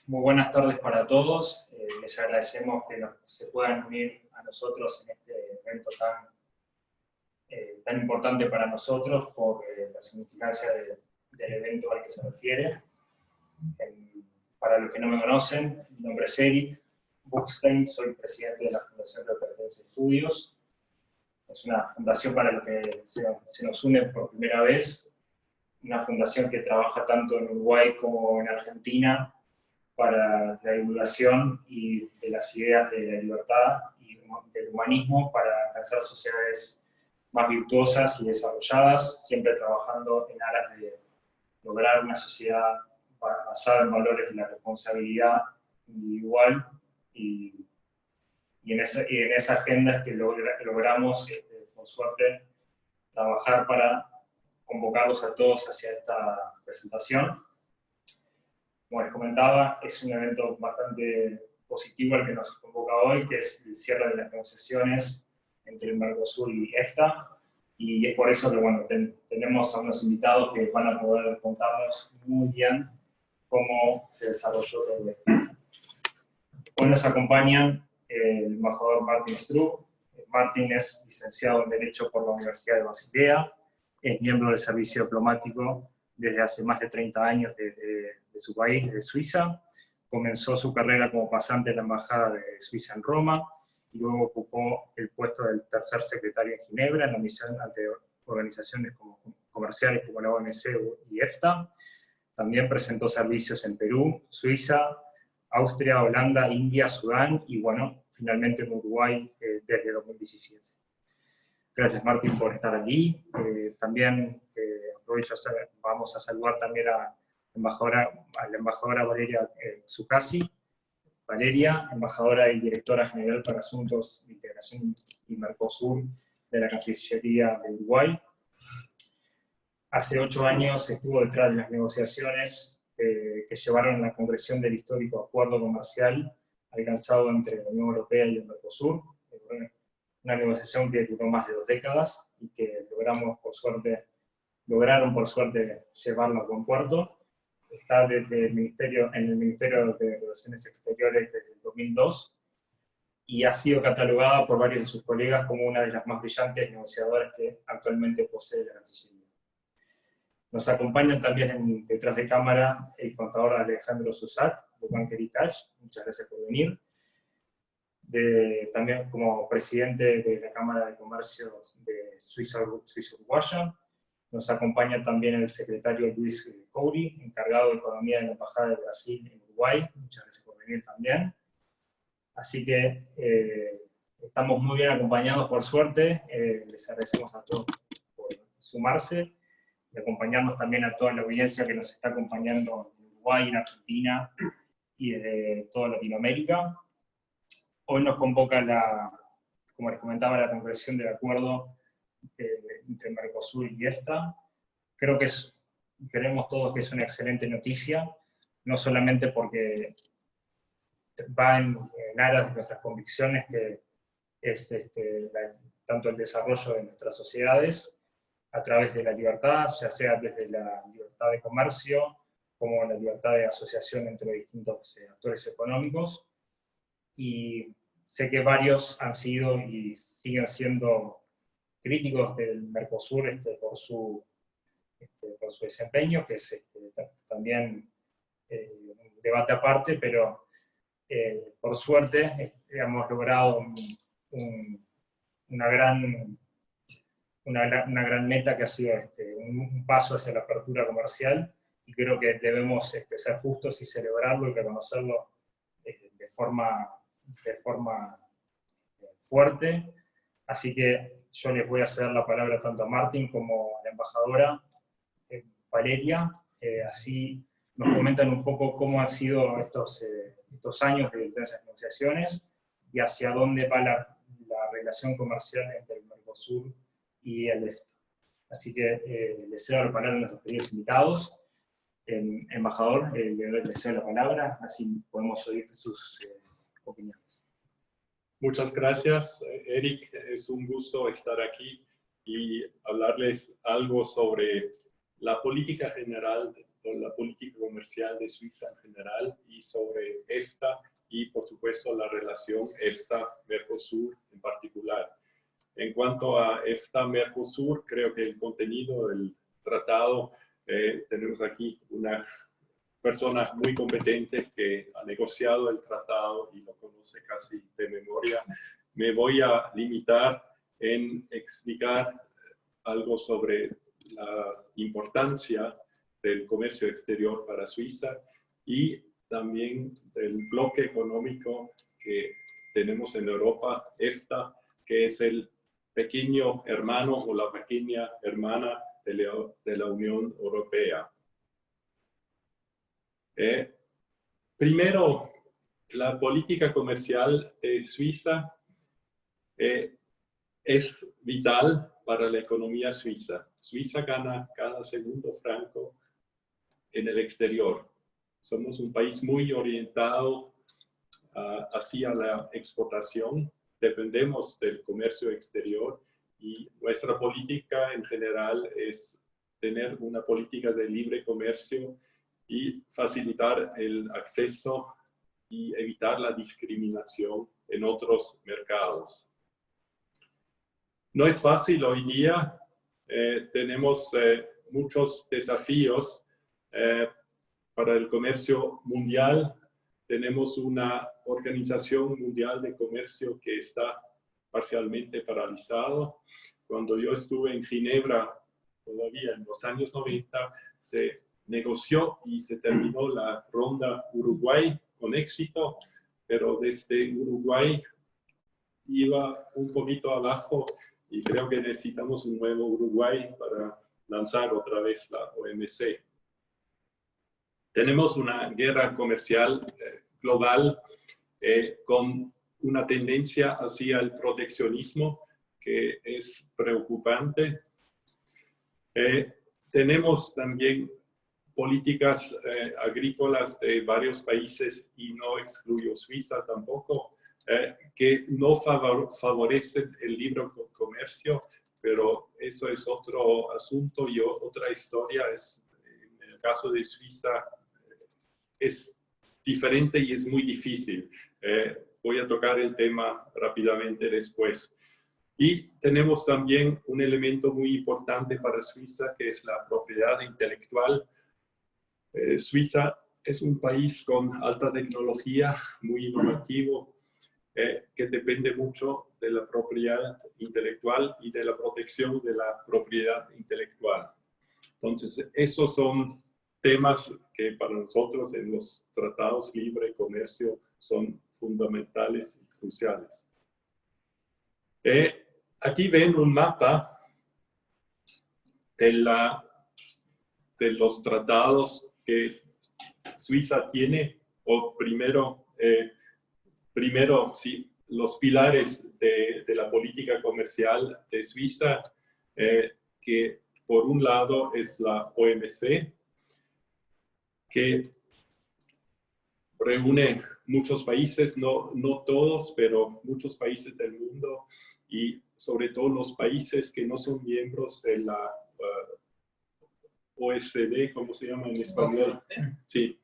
Muy buenas tardes para todos. Les agradecemos que se puedan unir a nosotros en este evento tan importante para nosotros por la significancia del evento al que se refiere. Para los que no me conocen, mi nombre es Eric Buchstein, soy presidente de la Fundación Repertense Estudios. Es una fundación para lo que se nos une por primera vez, una fundación que trabaja tanto en Uruguay como en Argentina para la divulgación y de las ideas de la libertad y del humanismo para alcanzar sociedades más virtuosas y desarrolladas, siempre trabajando en aras de lograr una sociedad basada en valores de la responsabilidad individual y en esa agenda es que logramos, por suerte, trabajar para convocarlos a todos hacia esta presentación. Como les comentaba, es un evento bastante positivo el que nos convoca hoy, que es el cierre de las negociaciones entre el Mercosur y EFTA, y es por eso que bueno, tenemos a unos invitados que van a poder contarnos muy bien cómo se desarrolló todo esto. Hoy nos acompañan el embajador Martin Struck. Martin es licenciado en Derecho por la Universidad de Basilea, es miembro del servicio diplomático desde hace más de 30 años de su país, de Suiza. Comenzó su carrera como pasante en la Embajada de Suiza en Roma, y luego ocupó el puesto del tercer secretario en Ginebra, en la misión ante organizaciones comerciales como la OMC y EFTA. También presentó servicios en Perú, Suiza, Austria, Holanda, India, Sudán, y bueno, finalmente en Uruguay desde 2017. Gracias, Martín, por estar aquí. También aprovecho vamos a saludar también a la embajadora Valeria Zuccasi. Valeria, embajadora y directora general para Asuntos de Integración y Mercosur de la Cancillería de Uruguay. Hace 8 años estuvo detrás de las negociaciones que llevaron a la concreción del histórico acuerdo comercial alcanzado entre la Unión Europea y el Mercosur, una negociación que duró más de 2 décadas y que lograron por suerte llevarla a buen puerto. Está en el Ministerio de Relaciones Exteriores desde el 2002 y ha sido catalogada por varios de sus colegas como una de las más brillantes negociadoras que actualmente posee la Cancillería. Nos acompañan también detrás de cámara el contador Alejandro Susac, de Banker y Cash. Muchas gracias por venir. También como presidente de la Cámara de Comercio de Suiza-Uruguaya. Nos acompaña también el secretario Luis Couri, encargado de Economía de la Embajada de Brasil en Uruguay. Muchas gracias por venir también. Así que estamos muy bien acompañados por suerte. Les agradecemos a todos por sumarse y acompañarnos también a toda la audiencia que nos está acompañando en Uruguay, en Argentina y desde toda Latinoamérica. Hoy nos convoca, como les comentaba, la concreción del acuerdo entre Mercosur y EFTA. Creo que creemos todos que es una excelente noticia, no solamente porque va en aras de nuestras convicciones, que es tanto el desarrollo de nuestras sociedades a través de la libertad, ya sea desde la libertad de comercio, como la libertad de asociación entre distintos actores económicos. Y sé que varios han sido y siguen siendo críticos del Mercosur por su desempeño, que es también un debate aparte, pero por suerte hemos logrado una gran meta que ha sido un paso hacia la apertura comercial, y creo que debemos ser justos y celebrarlo y reconocerlo de forma fuerte. Así que yo les voy a ceder la palabra tanto a Martín como a la embajadora Valeria, así nos comentan un poco cómo han sido estos años de intensas negociaciones y hacia dónde va la relación comercial entre el Mercosur y el EFTA. Así que les cedo la palabra a nuestros queridos invitados. Embajador, les cedo la palabra, así podemos oír sus opiniones. Muchas gracias, Eric. Es un gusto estar aquí y hablarles algo sobre la política general la política comercial de Suiza en general y sobre EFTA y, por supuesto, la relación EFTA-Mercosur en particular. En cuanto a EFTA-Mercosur, creo que el contenido del tratado, tenemos aquí una persona muy competente que ha negociado el tratado y lo conoce casi de memoria. Me voy a limitar en explicar algo sobre la importancia del comercio exterior para Suiza y también del bloque económico que tenemos en Europa, EFTA, que es el pequeño hermano o la pequeña hermana de la Unión Europea. Primero, la política comercial de Suiza es vital para la economía suiza. Suiza gana cada segundo franco en el exterior. Somos un país muy orientado hacia la exportación. Dependemos del comercio exterior y nuestra política en general es tener una política de libre comercio y facilitar el acceso y evitar la discriminación en otros mercados. No es fácil hoy día, tenemos muchos desafíos para el comercio mundial. Tenemos una Organización Mundial de Comercio que está parcialmente paralizado. Cuando yo estuve en Ginebra, todavía en los años 90, se negoció y se terminó la ronda Uruguay con éxito, pero desde Uruguay iba un poquito abajo y creo que necesitamos un nuevo Uruguay para lanzar otra vez la OMC. Tenemos una guerra comercial global con una tendencia hacia el proteccionismo que es preocupante. Tenemos también políticas agrícolas de varios países, y no excluyo Suiza tampoco, que no favorecen el libre comercio, pero eso es otro asunto y otra historia. En el caso de Suiza es diferente y es muy difícil. Voy a tocar el tema rápidamente después. Y tenemos también un elemento muy importante para Suiza, que es la propiedad intelectual. Suiza es un país con alta tecnología, muy innovativo, que depende mucho de la propiedad intelectual y de la protección de la propiedad intelectual. Entonces, esos son temas que para nosotros en los tratados libre comercio son fundamentales y cruciales. Aquí ven un mapa de los tratados que Suiza tiene, o primero sí, los pilares de la política comercial de Suiza, que por un lado es la OMC, que reúne muchos países, no todos, pero muchos países del mundo, y sobre todo los países que no son miembros de la OSD, ¿cómo se llama en español? Sí,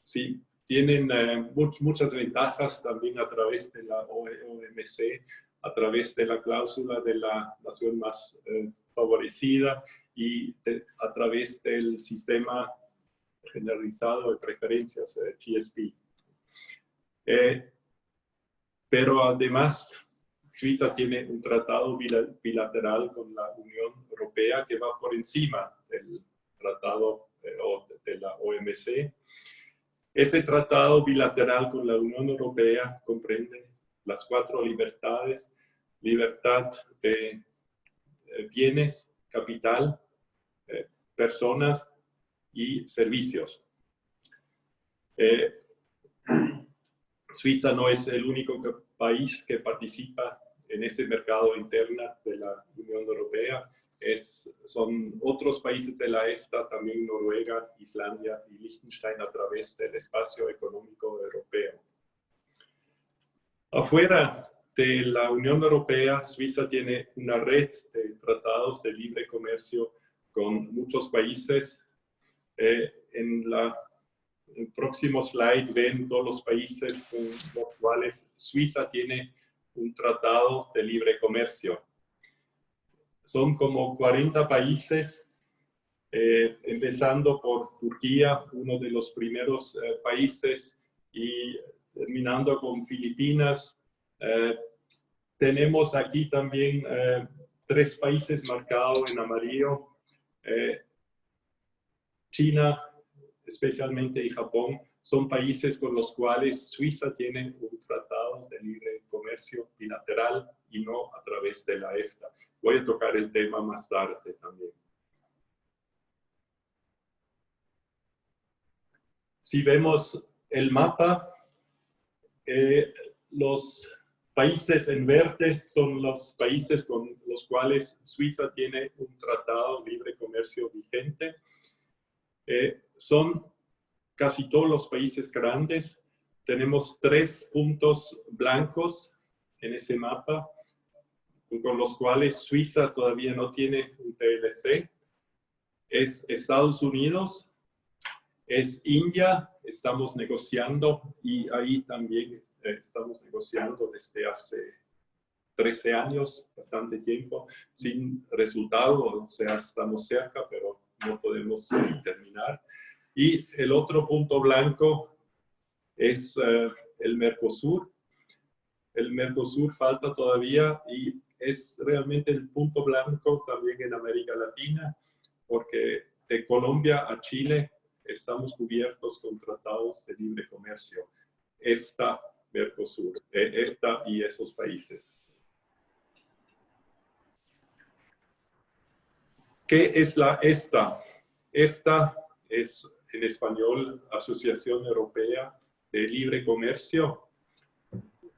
sí, tienen muchas ventajas también a través de la OMC, a través de la cláusula de la nación más favorecida y a través del sistema generalizado de preferencias, GSP. Pero además, Suiza tiene un tratado bilateral con la Unión Europea que va por encima del tratado de la OMC. Ese tratado bilateral con la Unión Europea comprende las 4 libertades: libertad de bienes, capital, personas y servicios. Suiza no es el único país que participa en ese mercado interno de la Unión Europea. Son otros países de la EFTA, también Noruega, Islandia y Liechtenstein, a través del espacio económico europeo. Afuera de la Unión Europea, Suiza tiene una red de tratados de libre comercio con muchos países. En el próximo slide ven todos los países con los cuales Suiza tiene un tratado de libre comercio. Son como 40 países, empezando por Turquía, uno de los primeros países, y terminando con Filipinas. Tenemos aquí también 3 países marcados en amarillo. China, especialmente, y Japón, son países con los cuales Suiza tiene un tratado de libre comercio bilateral y no a través de la EFTA. Voy a tocar el tema más tarde también. Si vemos el mapa, los países en verde son los países con los cuales Suiza tiene un tratado de libre comercio vigente. Son casi todos los países grandes. Tenemos 3 puntos blancos en ese mapa, con los cuales Suiza todavía no tiene un TLC. Es Estados Unidos, es India, estamos negociando, y ahí también estamos negociando desde hace 13 años, bastante tiempo, sin resultado, o sea, estamos cerca, pero no podemos terminar. Y el otro punto blanco es el Mercosur. El Mercosur falta todavía y es realmente el punto blanco también en América Latina, porque de Colombia a Chile estamos cubiertos con tratados de libre comercio, EFTA, Mercosur, EFTA y esos países. ¿Qué es la EFTA? EFTA es en español Asociación Europea de Libre Comercio.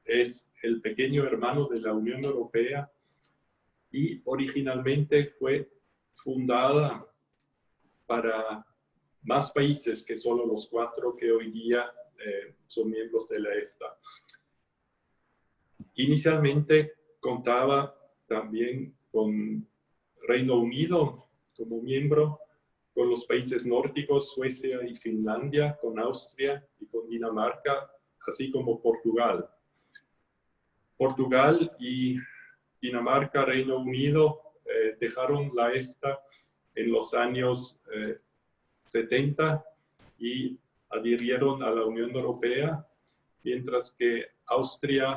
Es el pequeño hermano de la Unión Europea y originalmente fue fundada para más países que solo los 4 que hoy día son miembros de la EFTA. Inicialmente contaba también con Reino Unido como miembro, con los países nórdicos, Suecia y Finlandia, con Austria y con Dinamarca, así como Portugal. Portugal y Dinamarca, Reino Unido, dejaron la EFTA en los años 70 y adhirieron a la Unión Europea, mientras que Austria,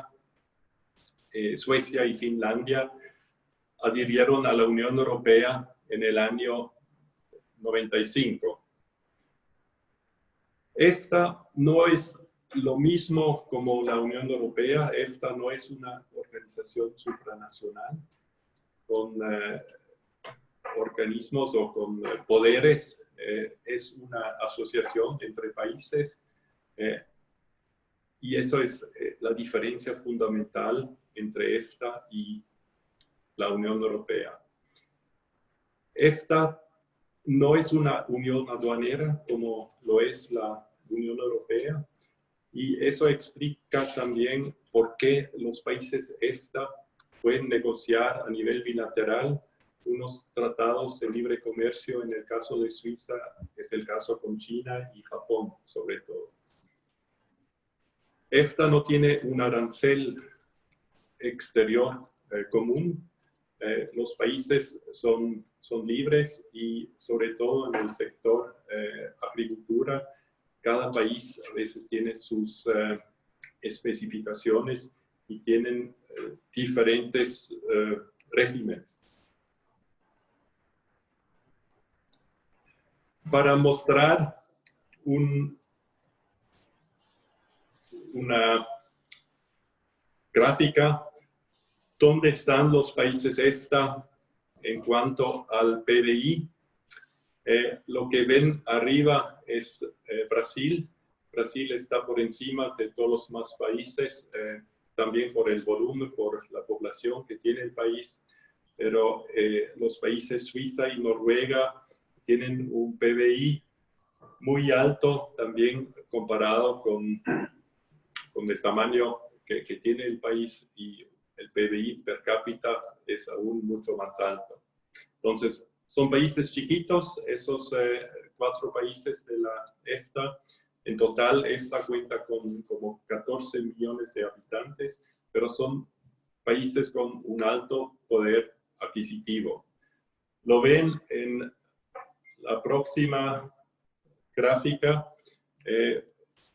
Suecia y Finlandia adhirieron a la Unión Europea en el año 95. EFTA no es lo mismo como la Unión Europea. EFTA no es una organización supranacional con organismos o con poderes. Es una asociación entre países y eso es la diferencia fundamental entre EFTA y la Unión Europea. EFTA no es una unión aduanera como lo es la Unión Europea, y eso explica también por qué los países EFTA pueden negociar a nivel bilateral unos tratados de libre comercio. En el caso de Suiza es el caso con China y Japón sobre todo. EFTA no tiene un arancel exterior común. Los países son libres y sobre todo en el sector agricultura, cada país a veces tiene sus especificaciones y tienen diferentes regímenes. Para mostrar una gráfica dónde están los países EFTA en cuanto al PBI. Lo que ven arriba es Brasil. Brasil está por encima de todos los demás países, también por el volumen, por la población que tiene el país, pero los países Suiza y Noruega tienen un PBI muy alto también comparado con el tamaño que tiene el país, y el PBI per cápita es aún mucho más alto. Entonces, son países chiquitos, esos 4 países de la EFTA. En total, EFTA cuenta con como 14 millones de habitantes, pero son países con un alto poder adquisitivo. Lo ven en la próxima gráfica.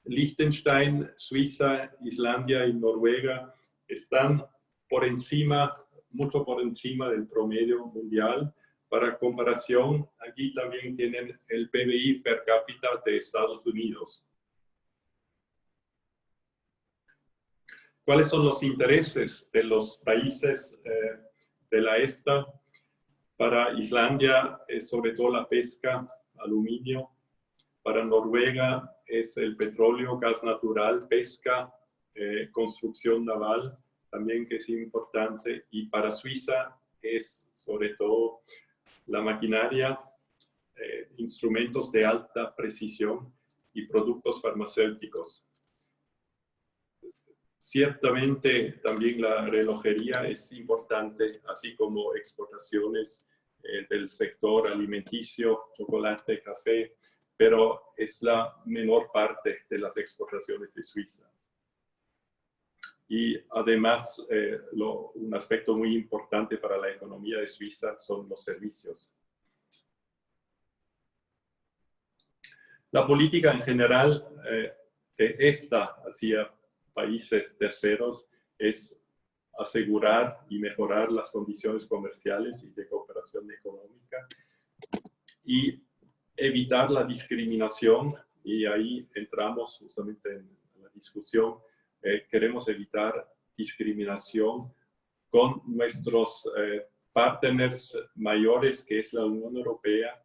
Liechtenstein, Suiza, Islandia y Noruega están por encima, mucho por encima del promedio mundial. Para comparación, aquí también tienen el PBI per cápita de Estados Unidos. ¿Cuáles son los intereses de los países de la EFTA? Para Islandia es sobre todo la pesca, aluminio. Para Noruega es el petróleo, gas natural, pesca, construcción naval, también que es importante. Y para Suiza es sobre todo la maquinaria, instrumentos de alta precisión y productos farmacéuticos. Ciertamente también la relojería es importante, así como exportaciones del sector alimenticio, chocolate, café, pero es la menor parte de las exportaciones de Suiza. Y además, un aspecto muy importante para la economía de Suiza son los servicios. La política en general de EFTA hacia países terceros es asegurar y mejorar las condiciones comerciales y de cooperación económica y evitar la discriminación, y ahí entramos justamente en la discusión. Queremos evitar discriminación con nuestros partners mayores, que es la Unión Europea,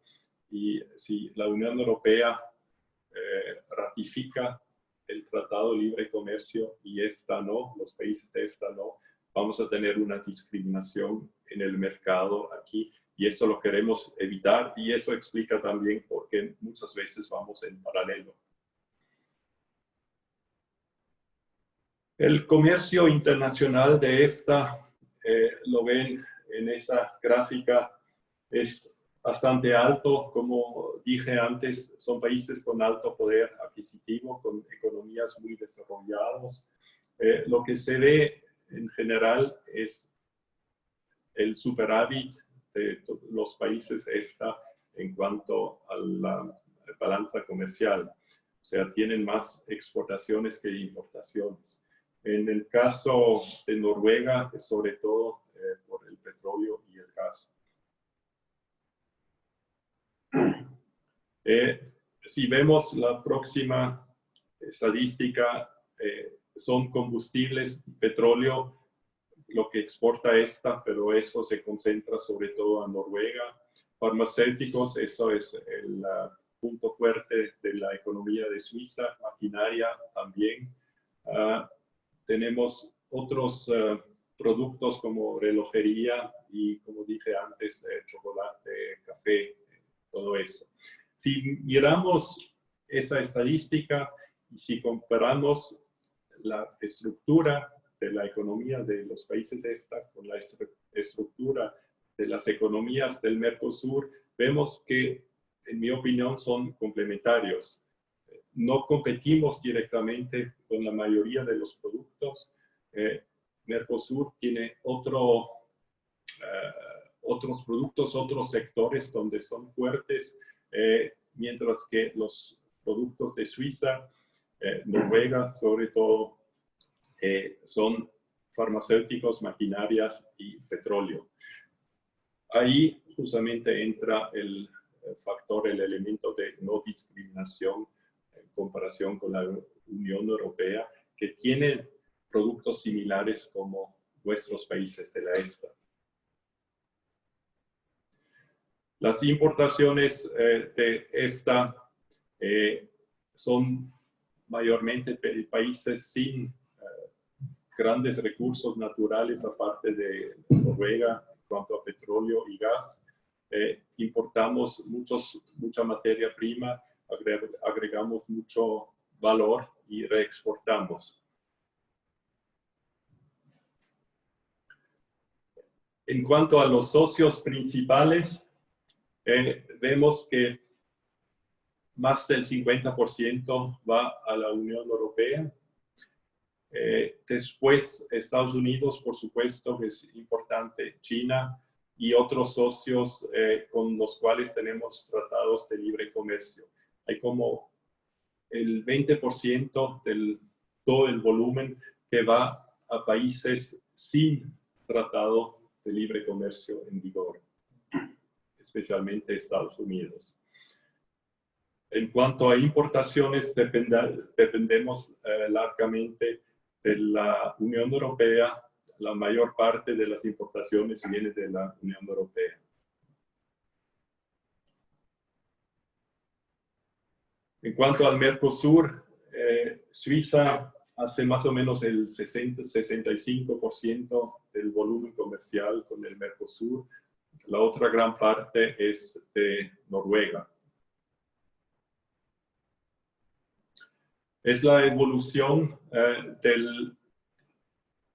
y si la Unión Europea ratifica el Tratado de Libre Comercio y EFTA no, los países de EFTA no, vamos a tener una discriminación en el mercado aquí, y eso lo queremos evitar, y eso explica también por qué muchas veces vamos en paralelo. El comercio internacional de EFTA, lo ven en esa gráfica, es bastante alto. Como dije antes, son países con alto poder adquisitivo, con economías muy desarrolladas. Lo que se ve en general es el superávit de los países EFTA en cuanto a la balanza comercial. O sea, tienen más exportaciones que importaciones. En el caso de Noruega, es sobre todo por el petróleo y el gas. Si vemos la próxima estadística, son combustibles, petróleo, lo que exporta EFTA, pero eso se concentra sobre todo a Noruega. Farmacéuticos, eso es el punto fuerte de la economía de Suiza. Maquinaria también. Tenemos otros productos como relojería y, como dije antes, chocolate, café, todo eso. Si miramos esa estadística y si comparamos la estructura de la economía de los países EFTA con la estructura de las economías del Mercosur, vemos que, en mi opinión, son complementarios. No competimos directamente con la mayoría de los productos. Mercosur tiene otros productos, otros sectores donde son fuertes, mientras que los productos de Suiza, Noruega sobre todo, son farmacéuticos, maquinarias y petróleo. Ahí justamente entra el factor, el elemento de no discriminación en comparación con la Unión Europea, que tiene productos similares como nuestros países de la EFTA. Las importaciones de EFTA son mayormente países sin grandes recursos naturales, aparte de Noruega, en cuanto a petróleo y gas. Importamos mucha materia prima, agregamos mucho valor y reexportamos. En cuanto a los socios principales, vemos que más del 50% va a la Unión Europea. Después, Estados Unidos, por supuesto, que es importante, China y otros socios con los cuales tenemos tratados de libre comercio. Hay como el 20% del todo el volumen que va a países sin tratado de libre comercio en vigor, especialmente Estados Unidos. En cuanto a importaciones, dependemos largamente de la Unión Europea. La mayor parte de las importaciones viene de la Unión Europea. En cuanto al Mercosur, Suiza hace más o menos el 60-65% del volumen comercial con el Mercosur. La otra gran parte es de Noruega. Es la evolución del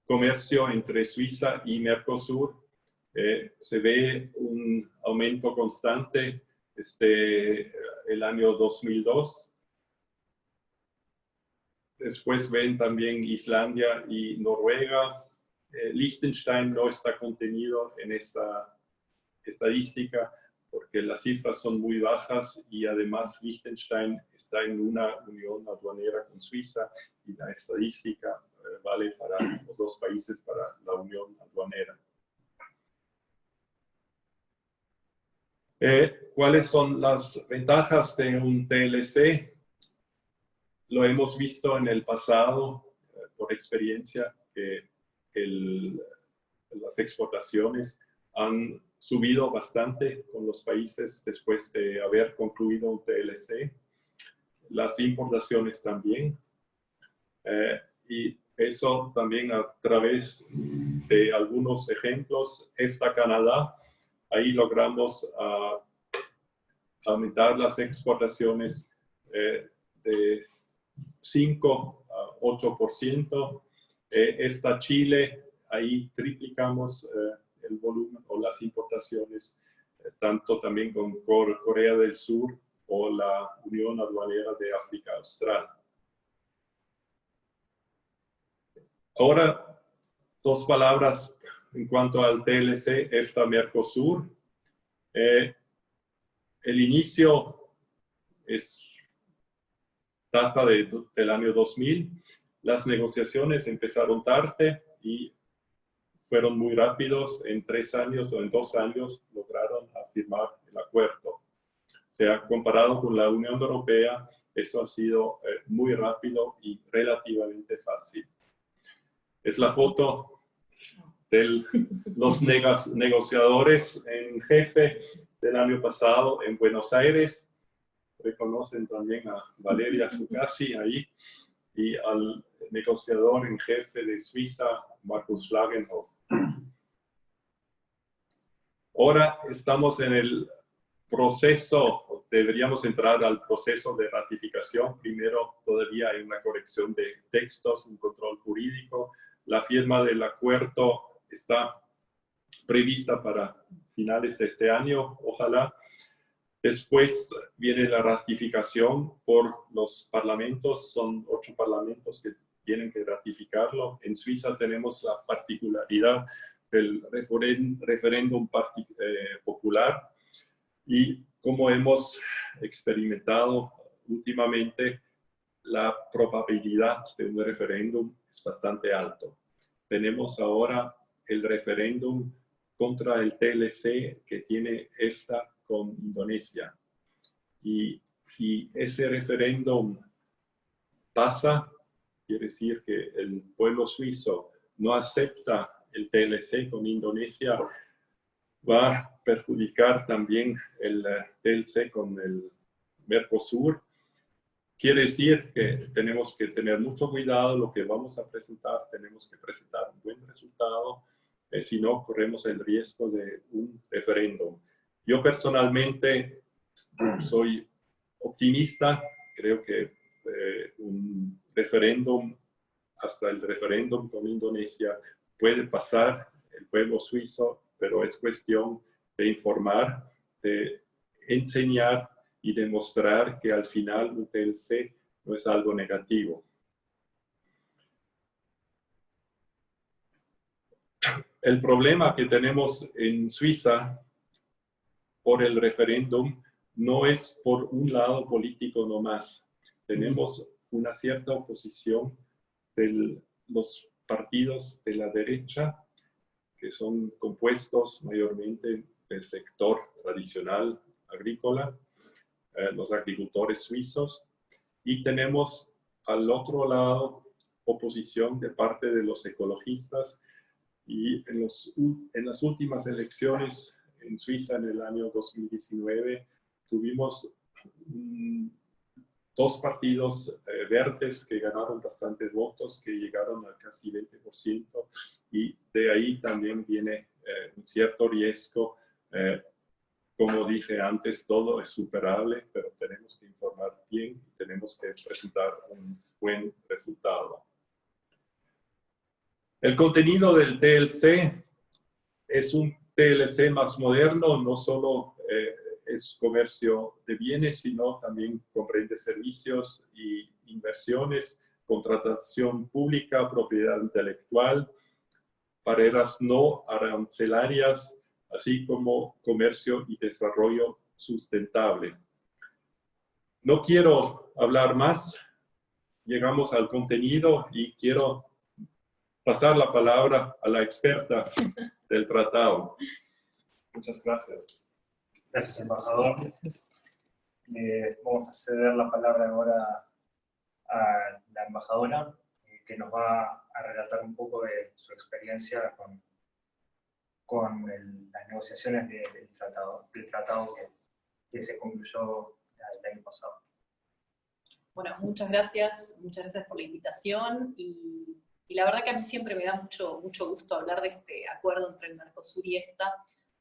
comercio entre Suiza y Mercosur. Se ve un aumento constante desde el año 2002. Después ven también Islandia y Noruega. Liechtenstein no está contenido en esta estadística porque las cifras son muy bajas y además Liechtenstein está en una unión aduanera con Suiza y la estadística vale para los dos países para la unión aduanera. ¿Cuáles son las ventajas de un TLC? Lo hemos visto en el pasado por experiencia que las exportaciones han subido bastante con los países después de haber concluido un TLC. Las importaciones también. Y eso también a través de algunos ejemplos. EFTA-Canadá, ahí logramos aumentar las exportaciones de 5 a 8%. EFTA-Chile, ahí triplicamos el volumen o las importaciones, tanto también con Corea del Sur o la Unión Aduanera de África Austral. Ahora, dos palabras en cuanto al TLC EFTA-Mercosur. El inicio data del año 2000. Las negociaciones empezaron tarde y fueron muy rápidos. En 3 años o en 2 años lograron firmar el acuerdo. O sea, comparado con la Unión Europea, eso ha sido muy rápido y relativamente fácil. Es la foto de los negociadores en jefe del año pasado en Buenos Aires. Reconocen también a Valeria Zuccasi ahí y al negociador en jefe de Suiza, Markus Lagenhoff. Ahora estamos en el proceso, deberíamos entrar al proceso de ratificación. Primero todavía hay una corrección de textos, un control jurídico. La firma del acuerdo está prevista para finales de este año, ojalá. Después viene la ratificación por los parlamentos. Son 8 parlamentos que tienen que ratificarlo. En Suiza tenemos la particularidad del referéndum popular. Y como hemos experimentado últimamente, la probabilidad de un referéndum es bastante alto. Tenemos ahora el referéndum contra el TLC que tiene EFTA con Indonesia. Y si ese referéndum pasa, quiere decir que el pueblo suizo no acepta el TLC con Indonesia, va a perjudicar también el TLC con el Mercosur. Quiere decir que tenemos que tener mucho cuidado lo que vamos a presentar, tenemos que presentar un buen resultado, si no corremos el riesgo de un referéndum. Yo personalmente soy optimista, creo que un referéndum, hasta el referéndum con Indonesia, puede pasar el pueblo suizo, pero es cuestión de informar, de enseñar y demostrar que al final un TLC no es algo negativo. El problema que tenemos en Suiza por el referéndum no es por un lado político nomás. Tenemos una cierta oposición de los partidos de la derecha, que son compuestos mayormente del sector tradicional agrícola, los agricultores suizos, y tenemos al otro lado oposición de parte de los ecologistas, y en las últimas elecciones en Suiza en el año 2019 tuvimos dos partidos verdes que ganaron bastantes votos, que llegaron a casi 20%, y de ahí también viene un cierto riesgo. Como dije antes, todo es superable, pero tenemos que informar bien y tenemos que presentar un buen resultado. El contenido del TLC es un TLC más moderno, no solo es comercio de bienes, sino también comprende servicios y inversiones, contratación pública, propiedad intelectual, barreras no arancelarias, así como comercio y desarrollo sustentable. No quiero hablar más, llegamos al contenido y quiero pasar la palabra a la experta del tratado. Muchas gracias. Gracias, embajador. Vamos a ceder la palabra ahora a la embajadora, que nos va a relatar un poco de su experiencia con las negociaciones del tratado que se concluyó el año pasado. Bueno, muchas gracias por la invitación, y la verdad que a mí siempre me da mucho gusto hablar de este acuerdo entre el Mercosur y EFTA,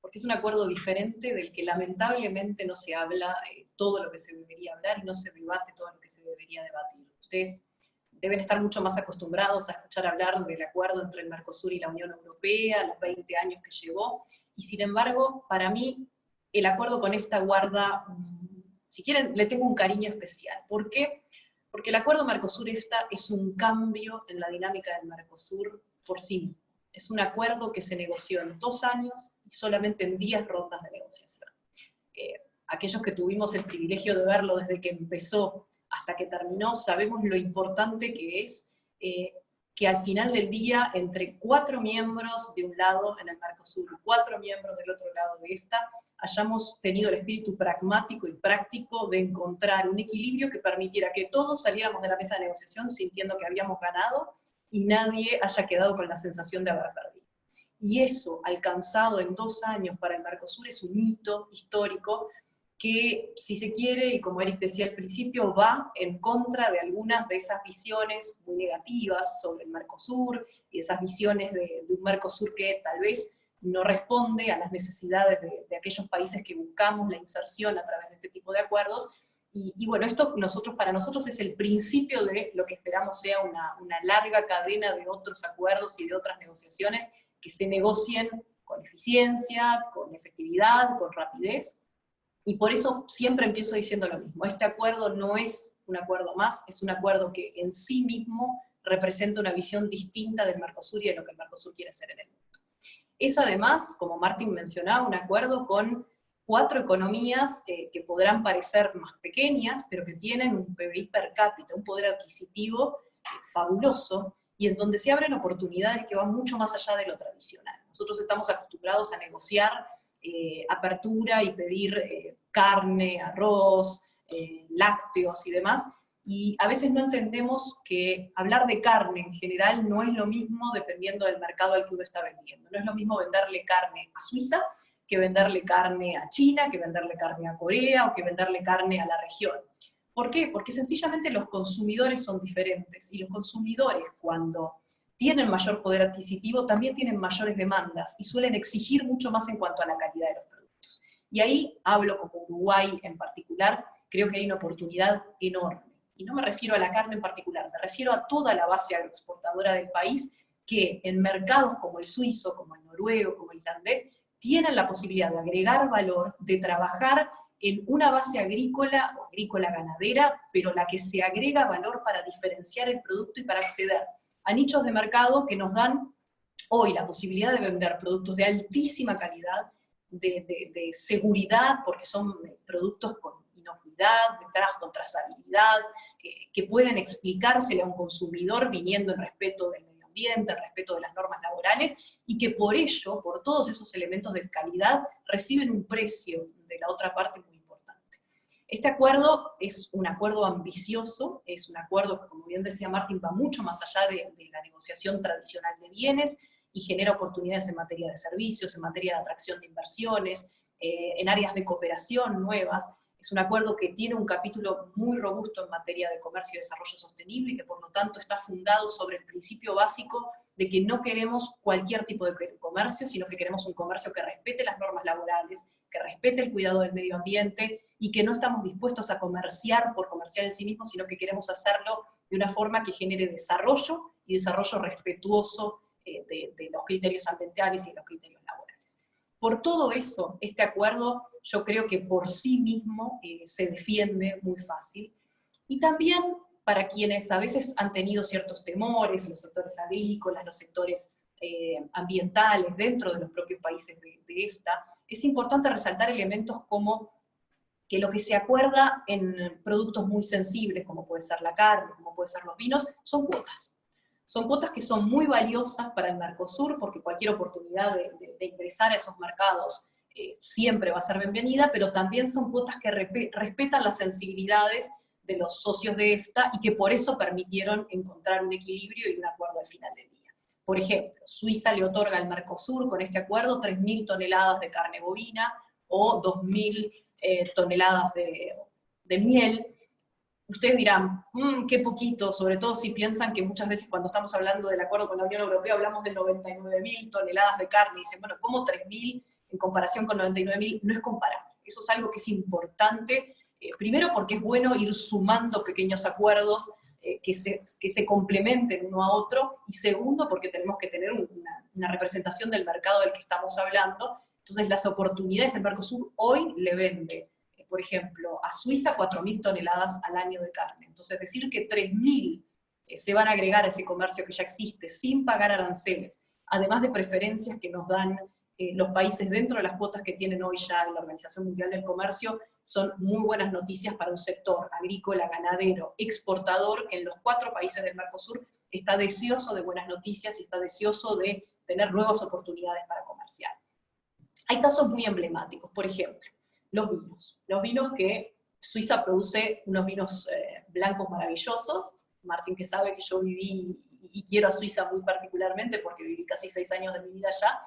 porque es un acuerdo diferente del que lamentablemente no se habla todo lo que se debería hablar y no se debate todo lo que se debería debatir. Ustedes deben estar mucho más acostumbrados a escuchar hablar del acuerdo entre el Mercosur y la Unión Europea, los 20 años que llevó, y sin embargo, para mí, el acuerdo con EFTA guarda, si quieren, le tengo un cariño especial. ¿Por qué? Porque el acuerdo Mercosur-EFTA es un cambio en la dinámica del Mercosur por sí mismo. Es un acuerdo que se negoció en 2 años y solamente en 10 rondas de negociación. Aquellos que tuvimos el privilegio de verlo desde que empezó hasta que terminó, sabemos lo importante que es que al final del día, entre 4 miembros de un lado en el Mercosur y 4 miembros del otro lado de EFTA, hayamos tenido el espíritu pragmático y práctico de encontrar un equilibrio que permitiera que todos saliéramos de la mesa de negociación sintiendo que habíamos ganado y nadie haya quedado con la sensación de haber perdido. Y eso, alcanzado en 2 años para el Mercosur, es un hito histórico que, si se quiere, y como Eric decía al principio, va en contra de algunas de esas visiones muy negativas sobre el Mercosur, y esas visiones de un Mercosur que tal vez no responde a las necesidades de aquellos países que buscamos la inserción a través de este tipo de acuerdos. Y bueno, esto para nosotros es el principio de lo que esperamos sea una larga cadena de otros acuerdos y de otras negociaciones que se negocien con eficiencia, con efectividad, con rapidez. Y por eso siempre empiezo diciendo lo mismo. Este acuerdo no es un acuerdo más, es un acuerdo que en sí mismo representa una visión distinta del Mercosur y de lo que el Mercosur quiere ser en el mundo. Es además, como Martín mencionaba, un acuerdo con 4 economías que podrán parecer más pequeñas, pero que tienen un PBI per cápita, un poder adquisitivo fabuloso, y en donde se abren oportunidades que van mucho más allá de lo tradicional. Nosotros estamos acostumbrados a negociar apertura y pedir carne, arroz, lácteos y demás, y a veces no entendemos que hablar de carne en general no es lo mismo dependiendo del mercado al que uno está vendiendo. No es lo mismo venderle carne a Suiza que venderle carne a China, que venderle carne a Corea, o que venderle carne a la región. ¿Por qué? Porque sencillamente los consumidores son diferentes, y los consumidores, cuando tienen mayor poder adquisitivo, también tienen mayores demandas, y suelen exigir mucho más en cuanto a la calidad de los productos. Y ahí hablo como Uruguay en particular, creo que hay una oportunidad enorme. Y no me refiero a la carne en particular, me refiero a toda la base agroexportadora del país, que en mercados como el suizo, como el noruego, como el irlandés, tienen la posibilidad de agregar valor, de trabajar en una base agrícola o agrícola ganadera, pero la que se agrega valor para diferenciar el producto y para acceder a nichos de mercado que nos dan hoy la posibilidad de vender productos de altísima calidad, de seguridad, porque son productos con inocuidad, con trazabilidad, que pueden explicársele a un consumidor viniendo en respeto del medio ambiente, en respeto de las normas laborales, y que por ello, por todos esos elementos de calidad, reciben un precio de la otra parte muy importante. Este acuerdo es un acuerdo ambicioso, es un acuerdo que, como bien decía Martín, va mucho más allá de la negociación tradicional de bienes, y genera oportunidades en materia de servicios, en materia de atracción de inversiones, en áreas de cooperación nuevas. Es un acuerdo que tiene un capítulo muy robusto en materia de comercio y desarrollo sostenible, y que por lo tanto está fundado sobre el principio básico de que no queremos cualquier tipo de comercio, sino que queremos un comercio que respete las normas laborales, que respete el cuidado del medio ambiente, y que no estamos dispuestos a comerciar por comerciar en sí mismo, sino que queremos hacerlo de una forma que genere desarrollo, y desarrollo respetuoso de los criterios ambientales y de los criterios laborales. Por todo eso, este acuerdo yo creo que por sí mismo se defiende muy fácil, y también para quienes a veces han tenido ciertos temores, los sectores agrícolas, los sectores ambientales dentro de los propios países de EFTA, es importante resaltar elementos como que lo que se acuerda en productos muy sensibles, como puede ser la carne, como puede ser los vinos, son cuotas. Son cuotas que son muy valiosas para el Mercosur, porque cualquier oportunidad de ingresar a esos mercados siempre va a ser bienvenida, pero también son cuotas que respetan las sensibilidades de los socios de EFTA, y que por eso permitieron encontrar un equilibrio y un acuerdo al final del día. Por ejemplo, Suiza le otorga al Mercosur con este acuerdo 3.000 toneladas de carne bovina, o 2.000 toneladas de miel. Ustedes dirán, qué poquito, sobre todo si piensan que muchas veces cuando estamos hablando del acuerdo con la Unión Europea hablamos de 99.000 toneladas de carne, y dicen, bueno, ¿cómo 3.000 en comparación con 99.000? No es comparable. Eso es algo que es importante, primero porque es bueno ir sumando pequeños acuerdos que se complementen uno a otro, y segundo porque tenemos que tener una representación del mercado del que estamos hablando. Entonces las oportunidades, el Mercosur hoy le vende, por ejemplo, a Suiza 4.000 toneladas al año de carne. Entonces decir que 3.000 se van a agregar a ese comercio que ya existe sin pagar aranceles, además de preferencias que nos dan los países dentro de las cuotas que tienen hoy ya en la Organización Mundial del Comercio, son muy buenas noticias para un sector agrícola, ganadero, exportador, que en los 4 países del Mercosur está deseoso de buenas noticias y está deseoso de tener nuevas oportunidades para comerciar. Hay casos muy emblemáticos, por ejemplo, los vinos. Los vinos que Suiza produce, unos vinos blancos maravillosos. Martín, que sabe que yo viví y quiero a Suiza muy particularmente porque viví casi 6 años de mi vida allá.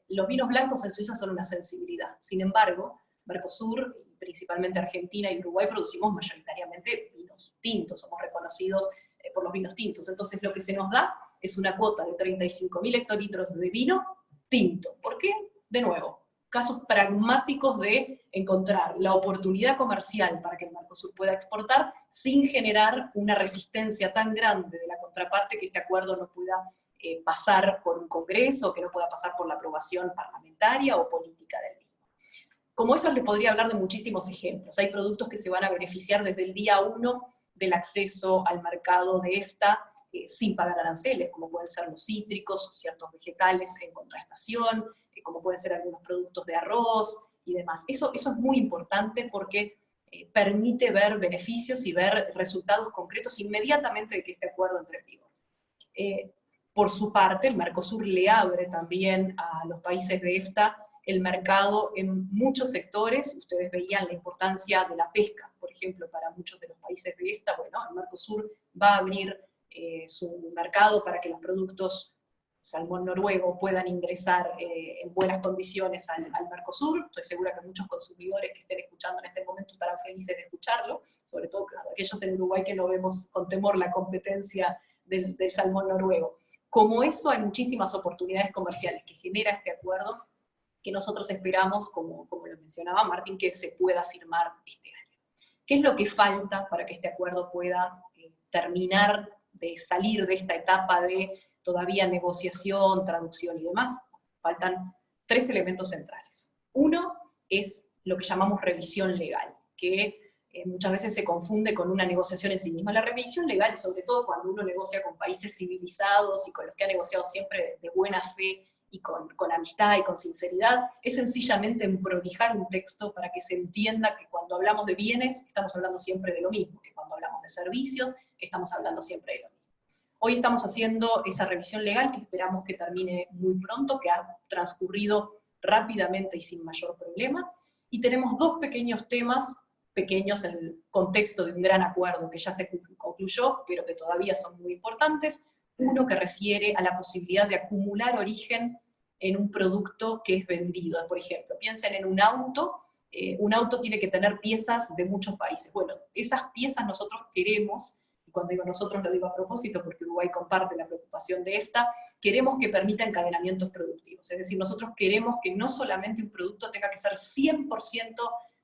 Los vinos blancos en Suiza son una sensibilidad. Sin embargo, Mercosur, principalmente Argentina y Uruguay, producimos mayoritariamente vinos tintos, somos reconocidos por los vinos tintos. Entonces lo que se nos da es una cuota de 35.000 hectolitros de vino tinto. ¿Por qué? De nuevo, casos pragmáticos de encontrar la oportunidad comercial para que el Mercosur pueda exportar sin generar una resistencia tan grande de la contraparte que este acuerdo no pueda pasar por un congreso, que no pueda pasar por la aprobación parlamentaria o política del mismo. Como eso les podría hablar de muchísimos ejemplos. Hay productos que se van a beneficiar desde el día 1 del acceso al mercado de EFTA sin pagar aranceles, como pueden ser los cítricos, ciertos vegetales en contraestación, como pueden ser algunos productos de arroz y demás. Eso es muy importante porque permite ver beneficios y ver resultados concretos inmediatamente de que este acuerdo entre en vigor. Por su parte, el Mercosur le abre también a los países de EFTA el mercado en muchos sectores. Ustedes veían la importancia de la pesca, por ejemplo, para muchos de los países de EFTA. Bueno, el Mercosur va a abrir su mercado para que los productos salmón noruego puedan ingresar en buenas condiciones al Mercosur. Estoy segura que muchos consumidores que estén escuchando en este momento estarán felices de escucharlo, sobre todo aquellos en Uruguay que no vemos con temor la competencia del salmón noruego. Como eso, hay muchísimas oportunidades comerciales que genera este acuerdo, que nosotros esperamos, como lo mencionaba Martín, que se pueda firmar este año. ¿Qué es lo que falta para que este acuerdo pueda terminar de salir de esta etapa de todavía negociación, traducción y demás? Faltan 3 elementos centrales. Uno es lo que llamamos revisión legal, que muchas veces se confunde con una negociación en sí misma. La revisión legal, sobre todo cuando uno negocia con países civilizados y con los que ha negociado siempre de buena fe y con amistad y con sinceridad, es sencillamente prolijar un texto para que se entienda que cuando hablamos de bienes estamos hablando siempre de lo mismo, que cuando hablamos de servicios estamos hablando siempre de lo mismo. Hoy estamos haciendo esa revisión legal que esperamos que termine muy pronto, que ha transcurrido rápidamente y sin mayor problema, y tenemos dos pequeños temas, pequeños en el contexto de un gran acuerdo que ya se concluyó, pero que todavía son muy importantes. Uno que refiere a la posibilidad de acumular origen en un producto que es vendido. Por ejemplo, piensen en un auto tiene que tener piezas de muchos países. Bueno, esas piezas nosotros queremos, y cuando digo nosotros lo digo a propósito porque Uruguay comparte la preocupación de EFTA, queremos que permita encadenamientos productivos. Es decir, nosotros queremos que no solamente un producto tenga que ser 100%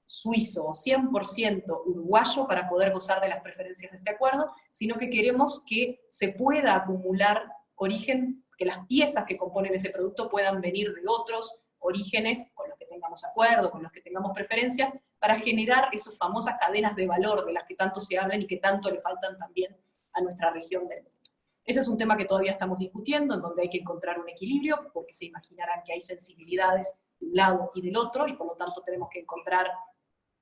suizo o 100% uruguayo para poder gozar de las preferencias de este acuerdo, sino que queremos que se pueda acumular origen, que las piezas que componen ese producto puedan venir de otros orígenes con los que tengamos acuerdo, con los que tengamos preferencias, para generar esas famosas cadenas de valor de las que tanto se hablan y que tanto le faltan también a nuestra región del mundo. Ese es un tema que todavía estamos discutiendo, en donde hay que encontrar un equilibrio, porque se imaginarán que hay sensibilidades de un lado y del otro, y por lo tanto tenemos que encontrar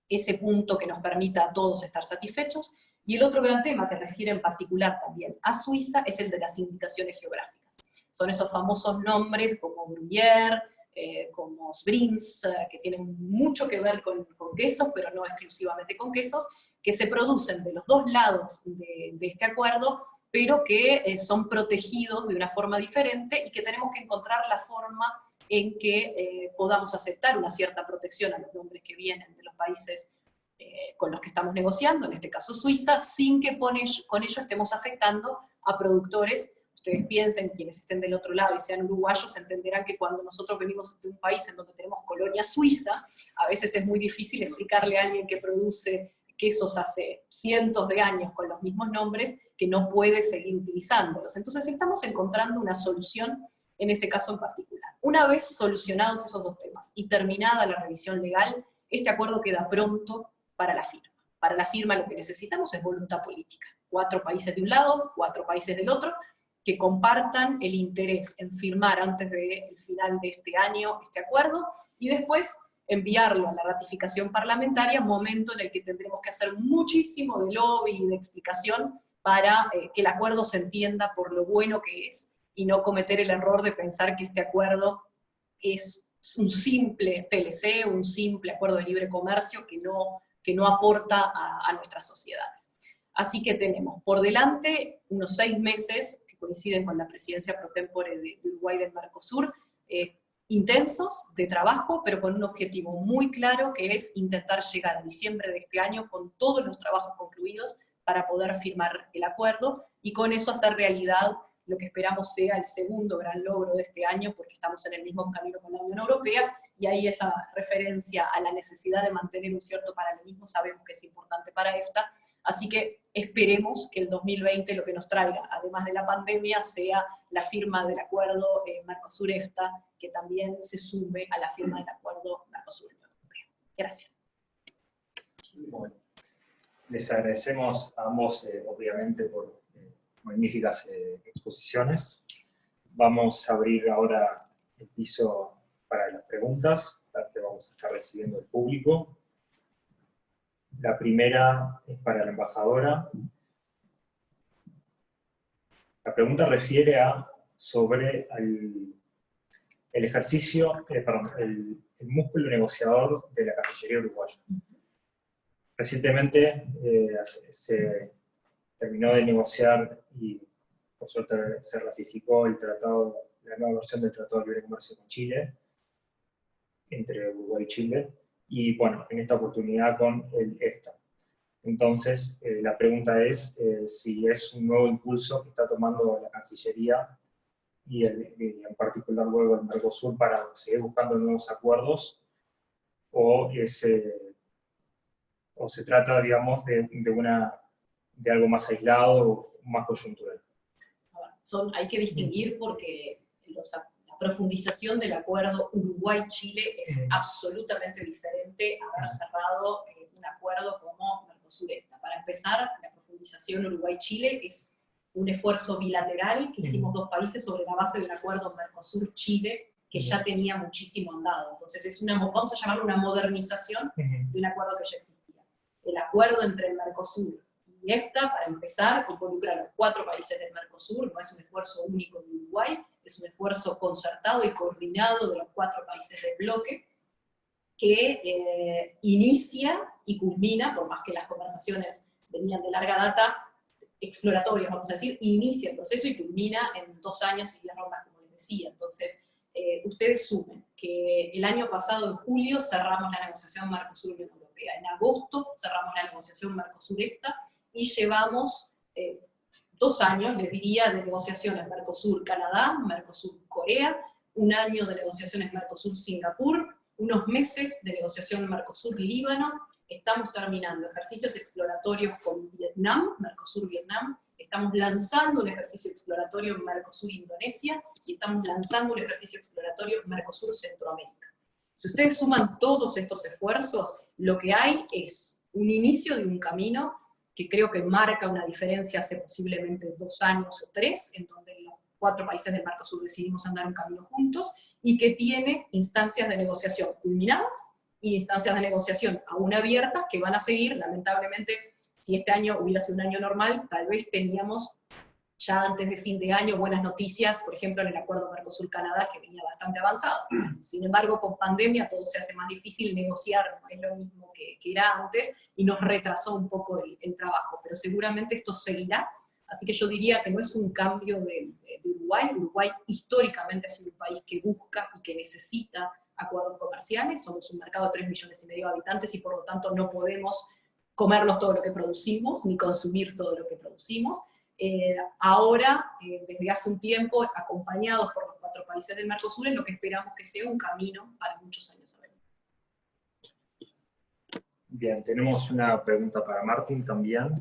ese punto que nos permita a todos estar satisfechos. Y el otro gran tema que refiere en particular también a Suiza es el de las indicaciones geográficas. Son esos famosos nombres como Gruyère, como Sbrinz, que tienen mucho que ver con quesos, pero no exclusivamente con quesos, que se producen de los dos lados de este acuerdo, pero que son protegidos de una forma diferente y que tenemos que encontrar la forma en que podamos aceptar una cierta protección a los nombres que vienen de los países con los que estamos negociando, en este caso Suiza, sin que con ello estemos afectando a productores. Ustedes piensen, quienes estén del otro lado y sean uruguayos, entenderán que cuando nosotros venimos de un país en donde tenemos colonia suiza, a veces es muy difícil explicarle a alguien que produce quesos hace cientos de años con los mismos nombres, que no puede seguir utilizándolos. Entonces estamos encontrando una solución en ese caso en particular. Una vez solucionados esos dos temas y terminada la revisión legal, este acuerdo queda pronto para la firma. Para la firma lo que necesitamos es voluntad política. 4 países de un lado, 4 países del otro, que compartan el interés en firmar antes del final de este año este acuerdo, y después enviarlo a la ratificación parlamentaria, momento en el que tendremos que hacer muchísimo de lobby y de explicación para que el acuerdo se entienda por lo bueno que es, y no cometer el error de pensar que este acuerdo es un simple TLC, un simple acuerdo de libre comercio que no aporta a nuestras sociedades. Así que tenemos por delante unos 6 meses, que coinciden con la presidencia pro tempore de Uruguay del Mercosur, intensos de trabajo, pero con un objetivo muy claro, que es intentar llegar a diciembre de este año con todos los trabajos concluidos para poder firmar el acuerdo, y con eso hacer realidad lo que esperamos sea el segundo gran logro de este año, porque estamos en el mismo camino con la Unión Europea, y ahí esa referencia a la necesidad de mantener un cierto paralelismo sabemos que es importante para EFTA, así que esperemos que el 2020 lo que nos traiga, además de la pandemia, sea la firma del acuerdo Mercosur-EFTA, que también se sume a la firma del acuerdo Mercosur-Unión Europea. Gracias. Bueno, les agradecemos a ambos, obviamente, por magníficas exposiciones. Vamos a abrir ahora el piso para las preguntas, que vamos a estar recibiendo del público. La primera es para la embajadora. La pregunta refiere sobre el ejercicio, el músculo negociador de la Cancillería uruguaya. Recientemente se terminó de negociar y por suerte se ratificó el tratado, la nueva versión del Tratado de Libre Comercio con Chile, entre Uruguay y Chile, y bueno, en esta oportunidad con el EFTA. Entonces, la pregunta es si es un nuevo impulso que está tomando la Cancillería y en particular luego el Mercosur para seguir buscando nuevos acuerdos, o se trata, digamos, de algo más aislado o más coyuntural. Hay que distinguir porque la la profundización del acuerdo Uruguay-Chile es absolutamente diferente a haber cerrado un acuerdo como Mercosur-EFTA. Para empezar, la profundización Uruguay-Chile es un esfuerzo bilateral que hicimos dos países sobre la base del acuerdo Mercosur-Chile, que ya tenía muchísimo andado. Entonces es una, vamos a llamarlo una modernización de un acuerdo que ya existía. El acuerdo entre el Mercosur y EFTA, para empezar, involucra a los 4 países del Mercosur, no es un esfuerzo único de Uruguay, es un esfuerzo concertado y coordinado de los 4 países del bloque, que inicia y culmina, por más que las conversaciones venían de larga data, exploratorias, vamos a decir, inicia el proceso y culmina en 2 años y 10 rondas, como les decía. Entonces, ustedes sumen que el año pasado, en julio, cerramos la negociación Mercosur-Unión Europea. En agosto cerramos la negociación Mercosur-EFTA y llevamos 2 años, les diría, de negociaciones Mercosur-Canadá, Mercosur-Corea, 1 año de negociaciones Mercosur-Singapur, unos meses de negociación Mercosur-Líbano. Estamos terminando ejercicios exploratorios con Vietnam, Mercosur-Vietnam, estamos lanzando un ejercicio exploratorio Mercosur-Indonesia, y estamos lanzando un ejercicio exploratorio Mercosur-Centroamérica. Si ustedes suman todos estos esfuerzos, lo que hay es un inicio de un camino que creo que marca una diferencia hace posiblemente 2 años o 3, en donde los 4 países del Mercosur decidimos andar un camino juntos, y que tiene instancias de negociación culminadas, y instancias de negociación aún abiertas que van a seguir. Lamentablemente, si este año hubiera sido un año normal, tal vez teníamos ya antes de fin de año buenas noticias, por ejemplo en el acuerdo Mercosur-Canadá, que venía bastante avanzado. Sin embargo, con pandemia todo se hace más difícil negociar, no es lo mismo que era antes, y nos retrasó un poco el trabajo, pero seguramente esto seguirá. Así que yo diría que no es un cambio de Uruguay. Uruguay históricamente ha sido un país que busca y que necesita acuerdos comerciales. Somos un mercado de 3,5 millones de habitantes y por lo tanto no podemos comernos todo lo que producimos, ni consumir todo lo que producimos. Ahora, desde hace un tiempo, acompañados por los 4 países del Mercosur, en lo que esperamos que sea un camino para muchos años a venir. Bien, tenemos una pregunta para Martín también.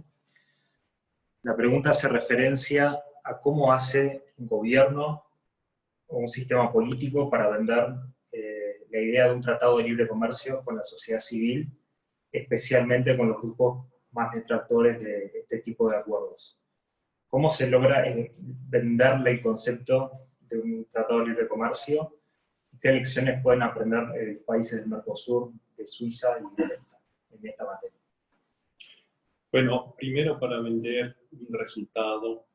La pregunta hace referencia a cómo hace un gobierno o un sistema político para vender la idea de un tratado de libre comercio con la sociedad civil, especialmente con los grupos más detractores de este tipo de acuerdos. ¿Cómo se logra venderle el concepto de un tratado de libre comercio? ¿Qué lecciones pueden aprender países del Mercosur, de Suiza y de EFTA en esta materia? Bueno, primero para vender un resultado,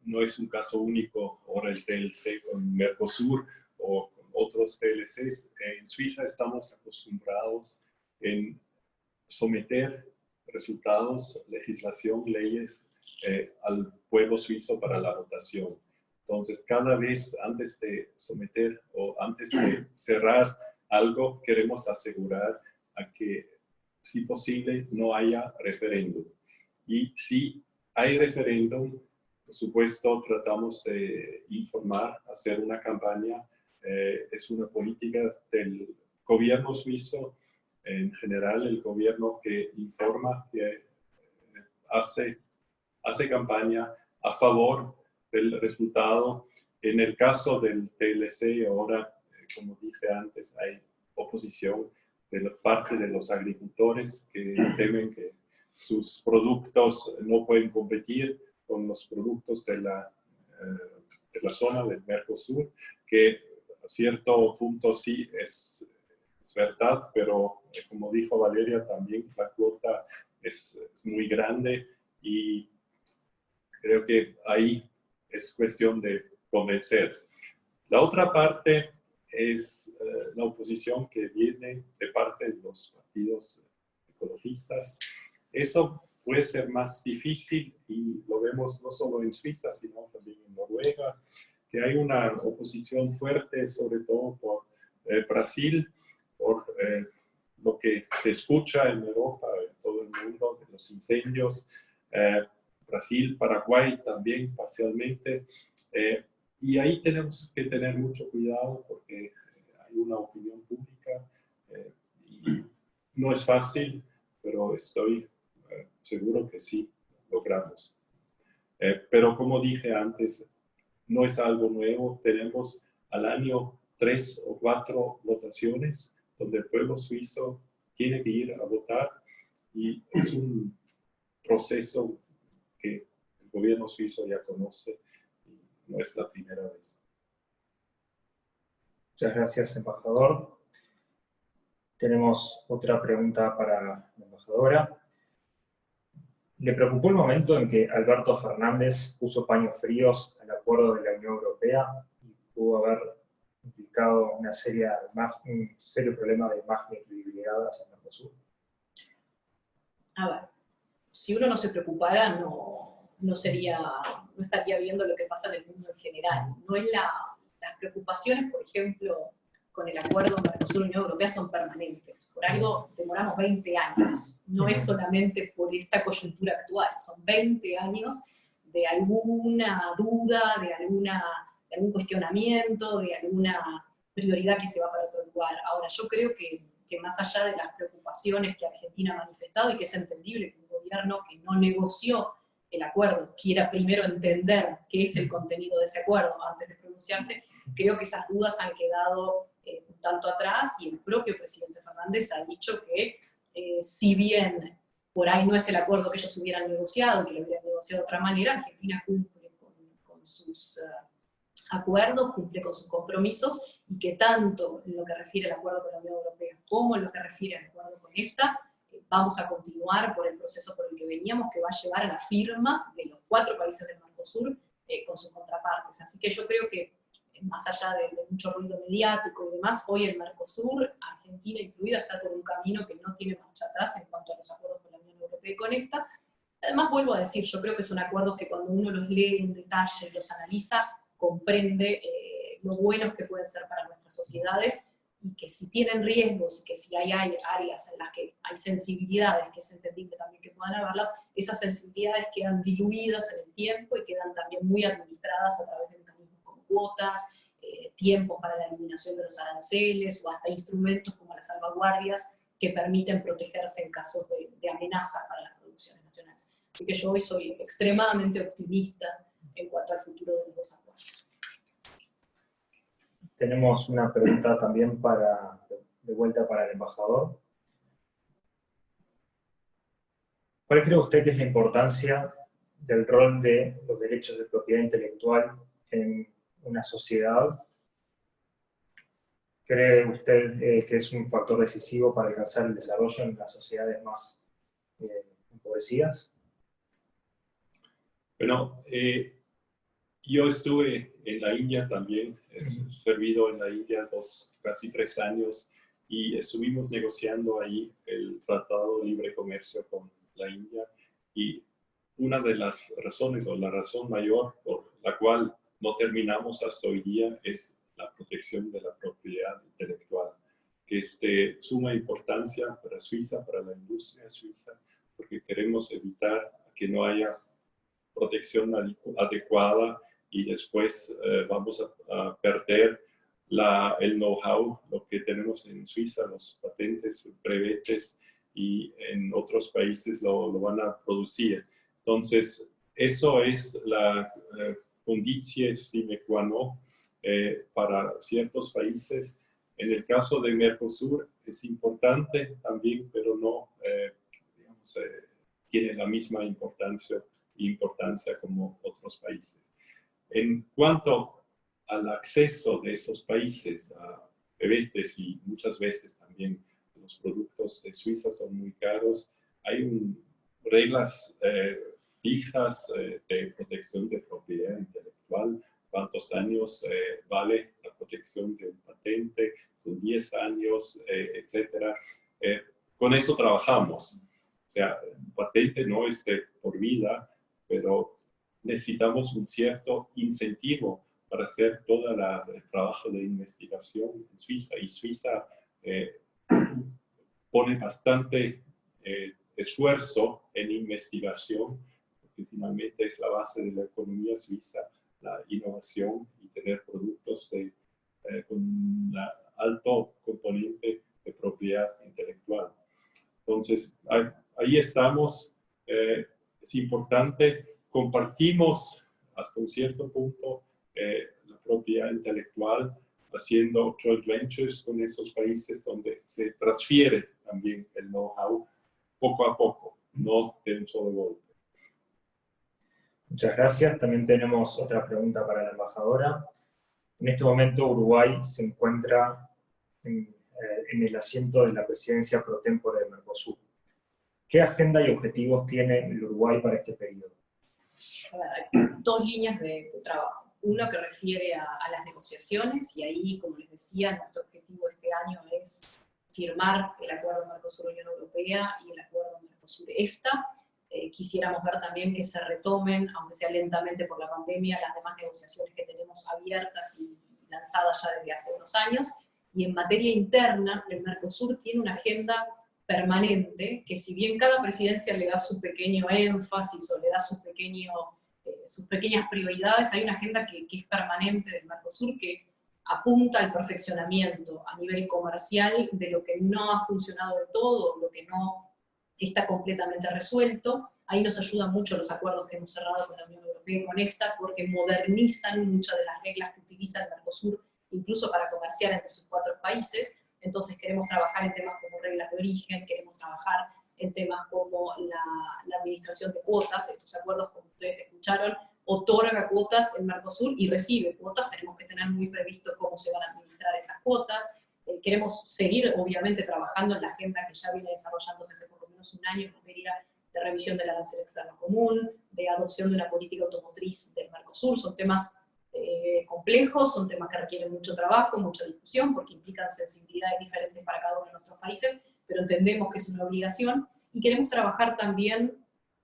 no es un caso único ahora el TLC con Mercosur o con otros TLCs. En Suiza estamos acostumbrados en someter resultados, legislación, leyes al pueblo suizo para la votación. Entonces, cada vez antes de someter o antes de cerrar algo, queremos asegurar a que, si posible, no haya referéndum. Y si hay referéndum, por supuesto, tratamos de informar, hacer una campaña. Es una política del gobierno suizo, en general, el gobierno que informa, que hace campaña a favor del resultado. En el caso del TLC, ahora, como dije antes, hay oposición de la parte de los agricultores que temen que sus productos no pueden competir con los productos de la zona del Mercosur, que a cierto punto sí es verdad, pero como dijo Valeria también, la cuota es muy grande y creo que ahí es cuestión de convencer. La otra parte es la oposición que viene de parte de los partidos ecologistas. Eso puede ser más difícil y lo vemos no solo en Suiza, sino también en Noruega, que hay una oposición fuerte, sobre todo por Brasil, por lo que se escucha en Europa, en todo el mundo, de los incendios, Brasil, Paraguay también parcialmente, y ahí tenemos que tener mucho cuidado porque hay una opinión pública y no es fácil, pero estoy seguro que sí logramos. Pero como dije antes, no es algo nuevo, tenemos al año 3 o 4 votaciones donde el pueblo suizo tiene que ir a votar, y es un proceso que el gobierno suizo ya conoce y no es la primera vez. Muchas gracias, embajador. Tenemos otra pregunta para la embajadora. ¿Le preocupó el momento en que Alberto Fernández puso paños fríos al acuerdo de la Unión Europea y pudo haber implicado un serio problema de imagen y credibilidad hacia el Mercosur? A ver, si uno no se preocupara, no estaría viendo lo que pasa en el mundo en general. Las preocupaciones, por ejemplo, con el acuerdo Mercosur-Unión Europea son permanentes. Por algo demoramos 20 años. No es solamente por esta coyuntura actual, son 20 años de alguna duda, de algún cuestionamiento, de alguna prioridad que se va para otro lugar. Ahora, yo creo que más allá de las preocupaciones que Argentina ha manifestado, y que es entendible que un gobierno que no negoció el acuerdo quiera primero entender qué es el contenido de ese acuerdo antes de pronunciarse, creo que esas dudas han quedado un tanto atrás, y el propio presidente Fernández ha dicho que si bien por ahí no es el acuerdo que ellos hubieran negociado, que lo hubieran negociado de otra manera, Argentina cumple con sus acuerdos, cumple con sus compromisos, y que tanto en lo que refiere al acuerdo con la Unión Europea como en lo que refiere al acuerdo con EFTA, vamos a continuar por el proceso por el que veníamos, que va a llevar a la firma de los 4 países del Mercosur con sus contrapartes. Así que yo creo que, más allá de mucho ruido mediático y demás, hoy el Mercosur, Argentina incluida, está por un camino que no tiene marcha atrás en cuanto a los acuerdos con la Unión Europea y con EFTA. Además, vuelvo a decir, yo creo que son acuerdos que cuando uno los lee en detalle, los analiza, comprende lo buenos que pueden ser para nuestras sociedades, y que si tienen riesgos y que si hay áreas en las que hay sensibilidades, que es entendible también que puedan haberlas, esas sensibilidades quedan diluidas en el tiempo y quedan también muy administradas a través de mecanismos como cuotas, tiempos para la eliminación de los aranceles, o hasta instrumentos como las salvaguardias que permiten protegerse en casos de amenaza para las producciones nacionales. Así que yo hoy soy extremadamente optimista en cuanto al futuro de los dos acuerdos. Tenemos una pregunta también de vuelta para el embajador. ¿Cuál cree usted que es la importancia del rol de los derechos de propiedad intelectual en una sociedad? ¿Cree usted que es un factor decisivo para alcanzar el desarrollo en las sociedades más empobrecidas? Bueno, yo estuve en la India también, he servido en la India casi 3 años, y estuvimos negociando ahí el Tratado de Libre Comercio con la India, y una de las razones, o la razón mayor por la cual no terminamos hasta hoy día, es la protección de la propiedad intelectual, que es de suma importancia para Suiza, para la industria suiza, porque queremos evitar que no haya protección adecuada, y después vamos a perder el know-how, lo que tenemos en Suiza, los patentes, brevetes, y en otros países lo van a producir. Entonces, eso es la condición sine qua non para ciertos países. En el caso de Mercosur es importante también, pero no tiene la misma importancia como otros países. En cuanto al acceso de esos países a brevetes, y muchas veces también los productos de Suiza son muy caros, hay reglas fijas de protección de propiedad intelectual. ¿Cuántos años vale la protección de un patente? Son 10 años, etc. Con eso trabajamos. O sea, un patente no es de por vida, pero necesitamos un cierto incentivo para hacer todo el trabajo de investigación en Suiza. Y Suiza pone bastante esfuerzo en investigación, porque finalmente es la base de la economía suiza, la innovación y tener productos con un alto componente de propiedad intelectual. Entonces, ahí estamos. Es importante, compartimos hasta un cierto punto la propiedad intelectual, haciendo joint ventures con esos países donde se transfiere también el know-how poco a poco, no de un solo golpe. Muchas gracias. También tenemos otra pregunta para la embajadora. En este momento Uruguay se encuentra en el asiento de la presidencia pro tempore de Mercosur. ¿Qué agenda y objetivos tiene el Uruguay para este periodo? Hay dos líneas de trabajo. Uno que refiere a las negociaciones, y ahí, como les decía, nuestro objetivo este año es firmar el acuerdo Mercosur-Unión Europea y el acuerdo Mercosur-EFTA. Quisiéramos ver también que se retomen, aunque sea lentamente por la pandemia, las demás negociaciones que tenemos abiertas y lanzadas ya desde hace unos años. Y en materia interna, el Mercosur tiene una agenda permanente, que si bien cada presidencia le da su pequeño énfasis o le da sus pequeñas prioridades, hay una agenda que es permanente del Mercosur, que apunta al perfeccionamiento a nivel comercial de lo que no ha funcionado de todo, lo que no está completamente resuelto. Ahí nos ayudan mucho los acuerdos que hemos cerrado con la Unión Europea y con EFTA, porque modernizan muchas de las reglas que utiliza el Mercosur, incluso para comerciar entre sus 4 países. Entonces queremos trabajar en temas como reglas de origen, queremos trabajar en temas como la administración de cuotas. Estos acuerdos, como ustedes escucharon, otorga cuotas en Mercosur y recibe cuotas. Tenemos que tener muy previsto cómo se van a administrar esas cuotas. Queremos seguir, obviamente, trabajando en la agenda que ya viene desarrollándose hace por lo menos un año en materia de revisión del arancel externo común, de adopción de una política automotriz del Mercosur. Son temas complejos, son temas que requieren mucho trabajo, mucha discusión, porque implican sensibilidades diferentes para cada uno de nuestros países, pero entendemos que es una obligación, y queremos trabajar también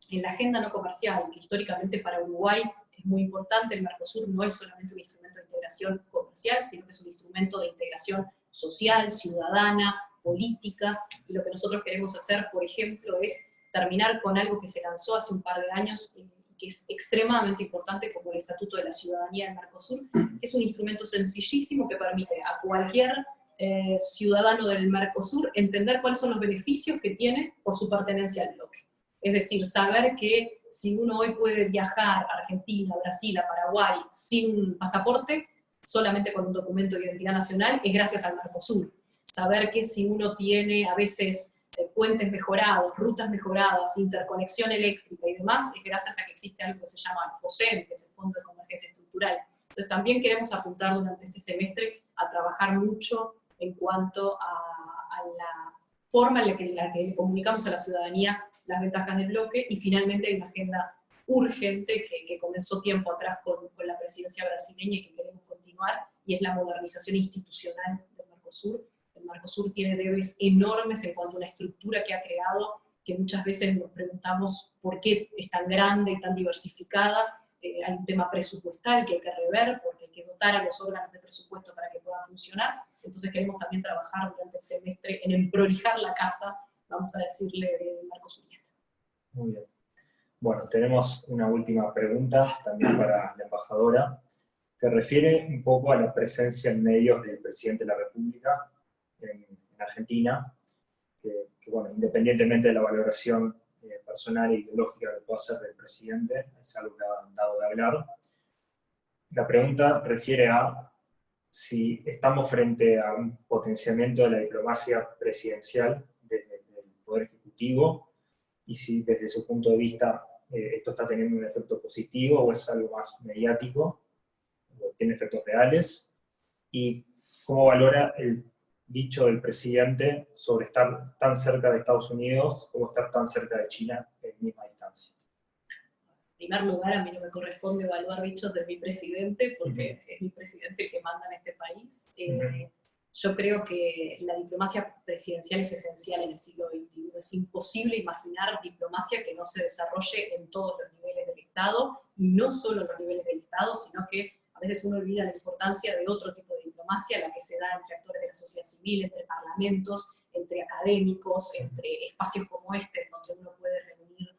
en la agenda no comercial, que históricamente para Uruguay es muy importante. El Mercosur no es solamente un instrumento de integración comercial, sino que es un instrumento de integración social, ciudadana, política, y lo que nosotros queremos hacer, por ejemplo, es terminar con algo que se lanzó hace un par de años, que es extremadamente importante, como el Estatuto de la Ciudadanía del Mercosur, que es un instrumento sencillísimo que permite a cualquier ciudadano del Mercosur entender cuáles son los beneficios que tiene por su pertenencia al bloque. Es decir, saber que si uno hoy puede viajar a Argentina, Brasil, a Paraguay sin pasaporte, solamente con un documento de identidad nacional, es gracias al Mercosur. Saber que si uno tiene a veces puentes mejorados, rutas mejoradas, interconexión eléctrica y demás, es gracias a que existe algo que se llama el FOSEM, que es el Fondo de Convergencia Estructural. Entonces también queremos apuntar durante este semestre a trabajar mucho en cuanto a la forma en la que le comunicamos a la ciudadanía las ventajas del bloque, y finalmente hay una agenda urgente que comenzó tiempo atrás con la presidencia brasileña y que queremos continuar, y es la modernización institucional del Mercosur. El Mercosur tiene debes enormes en cuanto a una estructura que ha creado, que muchas veces nos preguntamos por qué es tan grande y tan diversificada. Hay un tema presupuestal que hay que rever, porque hay que dotar a los órganos de presupuesto para que puedan funcionar. Entonces queremos también trabajar durante el semestre en emprolijar la casa, vamos a decirle, de Mercosur. Muy bien. Bueno, tenemos una última pregunta también para la embajadora, que refiere un poco a la presencia en medios del presidente de la República en Argentina, que bueno, independientemente de la valoración personal e ideológica que pueda hacer del presidente, es algo que ha dado de hablar. La pregunta refiere a si estamos frente a un potenciamiento de la diplomacia presidencial desde el Poder Ejecutivo, y si desde su punto de vista esto está teniendo un efecto positivo o es algo más mediático, o tiene efectos reales, y cómo valora el dicho del presidente sobre estar tan cerca de Estados Unidos como estar tan cerca de China en misma distancia. En primer lugar, a mí no me corresponde evaluar dichos de mi presidente, porque es mi presidente el que manda en este país. Yo creo que la diplomacia presidencial es esencial en el siglo XXI. Es imposible imaginar diplomacia que no se desarrolle en todos los niveles del Estado, y no solo en los niveles del Estado, sino que a veces uno olvida la importancia de otro tipo de diplomacia, la que se da entre actores de la sociedad civil, entre parlamentos, entre académicos, entre espacios como este, donde uno puede reunir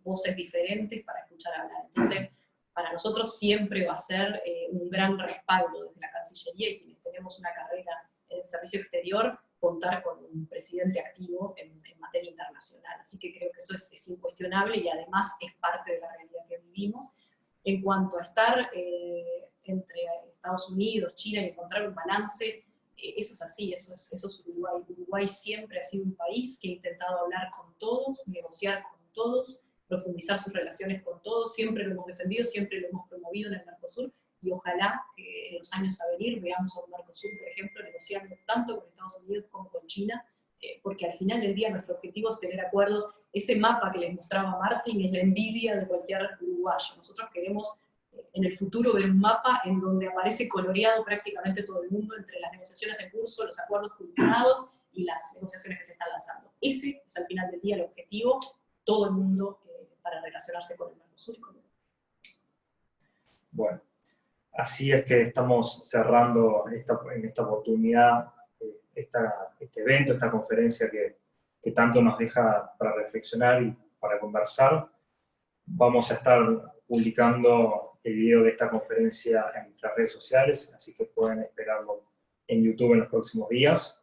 voces diferentes para escuchar hablar. Entonces, para nosotros siempre va a ser un gran respaldo desde la Cancillería, y quienes tenemos una carrera en el servicio exterior, contar con un presidente activo en materia internacional. Así que creo que eso es incuestionable, y además es parte de la realidad que vivimos. En cuanto a estar en entre Estados Unidos, China, y encontrar un balance, eso es así, eso es Uruguay. Uruguay siempre ha sido un país que ha intentado hablar con todos, negociar con todos, profundizar sus relaciones con todos, siempre lo hemos defendido, siempre lo hemos promovido en el Mercosur, y ojalá que en los años a venir veamos a un Mercosur, por ejemplo, negociando tanto con Estados Unidos como con China, porque al final del día nuestro objetivo es tener acuerdos. Ese mapa que les mostraba Martín es la envidia de cualquier uruguayo. Nosotros queremos en el futuro ver un mapa en donde aparece coloreado prácticamente todo el mundo entre las negociaciones en curso, los acuerdos culminados y las negociaciones que se están lanzando. Ese es al final del día el objetivo, todo el mundo para relacionarse con el Mercosur y con el... Bueno, así es que estamos cerrando en esta oportunidad este evento, esta conferencia que tanto nos deja para reflexionar y para conversar. Vamos a estar publicando el video de esta conferencia en nuestras redes sociales, así que pueden esperarlo en YouTube en los próximos días.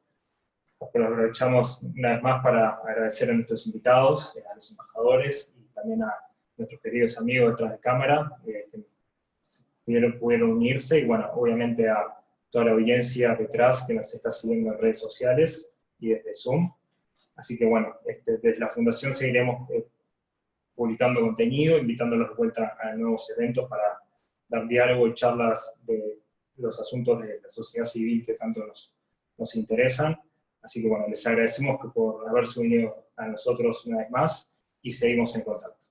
Pero aprovechamos una vez más para agradecer a nuestros invitados, a los embajadores y también a nuestros queridos amigos detrás de cámara, que pudieron unirse, y bueno, obviamente a toda la audiencia detrás que nos está siguiendo en redes sociales y desde Zoom. Así que bueno, desde la Fundación seguiremos publicando contenido, invitándolos de vuelta a nuevos eventos para dar diálogo y charlas de los asuntos de la sociedad civil que tanto nos interesan. Así que bueno, les agradecemos por haberse unido a nosotros una vez más y seguimos en contacto.